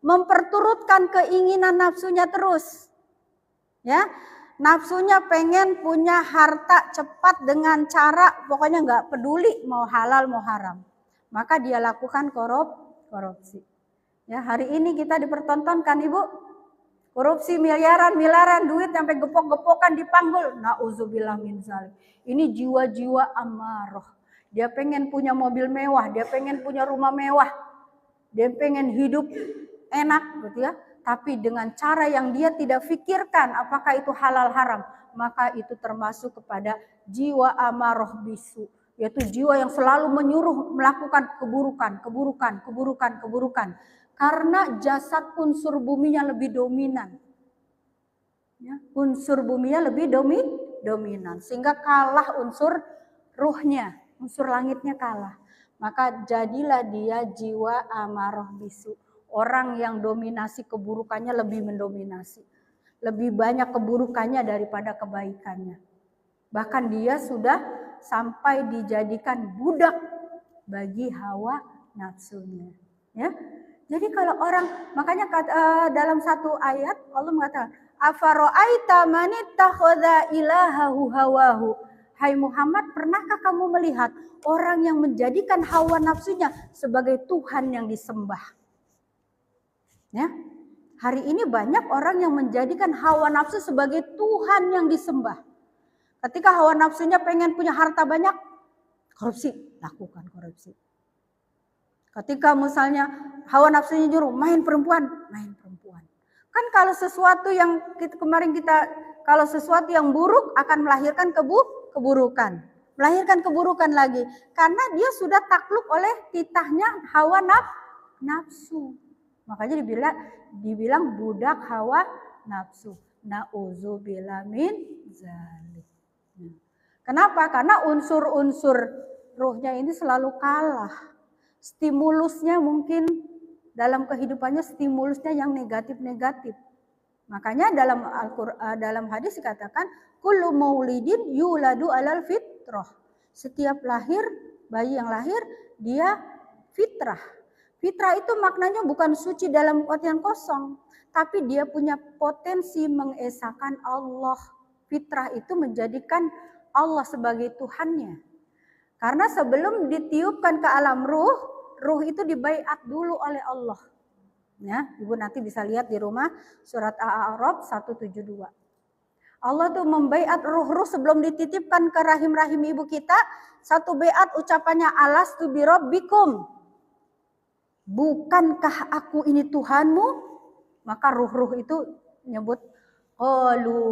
memperturutkan keinginan nafsunya terus. Ya, nafsunya pengen punya harta cepat dengan cara pokoknya nggak peduli mau halal mau haram. Maka dia lakukan korupsi. Ya, hari ini kita dipertontonkan Ibu. Korupsi miliaran duit sampai gepok-gepokan dipanggul. Nauzubillah min zalik. Ini jiwa-jiwa amarah. Dia pengen punya mobil mewah, dia pengen punya rumah mewah. Dia pengen hidup enak gitu ya. Tapi dengan cara yang dia tidak pikirkan apakah itu halal haram, maka itu termasuk kepada jiwa amarah bisu. Yaitu jiwa yang selalu menyuruh melakukan keburukan. Karena jasad unsur buminya lebih dominan. Ya, unsur buminya lebih dominan. Sehingga kalah unsur ruhnya, unsur langitnya kalah. Maka jadilah dia jiwa amarah bisu. Orang yang dominasi keburukannya lebih mendominasi. Lebih banyak keburukannya daripada kebaikannya. Bahkan dia sudah sampai dijadikan budak bagi hawa nafsunya. Ya. Jadi kalau orang, makanya dalam satu ayat Allah mengatakan, afara'aita man ittakhadha ilahahu hawahu. Hai Muhammad, pernahkah kamu melihat orang yang menjadikan hawa nafsunya sebagai Tuhan yang disembah? Ya. Hari ini banyak orang yang menjadikan hawa nafsu sebagai Tuhan yang disembah. Ketika hawa nafsunya pengen punya harta banyak, korupsi, lakukan korupsi. Ketika misalnya hawa nafsunya nyuruh main perempuan. Kan kalau sesuatu yang kalau sesuatu yang buruk akan melahirkan keburukan. Melahirkan keburukan lagi. Karena dia sudah takluk oleh titahnya hawa nafsu. Makanya dibilang budak hawa nafsu. Nauzubillah min zalik. Kenapa? Karena unsur-unsur ruhnya ini selalu kalah. Stimulusnya mungkin dalam kehidupannya stimulusnya yang negatif-negatif. Makanya dalam hadis dikatakan kullu maulidin yuladu alal fitrah. Setiap bayi yang lahir dia fitrah. Fitrah itu maknanya bukan suci dalam artian kosong, tapi dia punya potensi mengesahkan Allah. Fitrah itu menjadikan Allah sebagai Tuhannya. Karena sebelum ditiupkan ke alam ruh itu dibaiat dulu oleh Allah. Ya, Ibu nanti bisa lihat di rumah surat Al-A'raf 172. Allah tuh membaiat ruh-ruh sebelum dititipkan ke rahim-rahim ibu kita. Satu baiat ucapannya alastu birabbikum. Bukankah aku ini Tuhanmu? Maka ruh-ruh itu nyebut qalu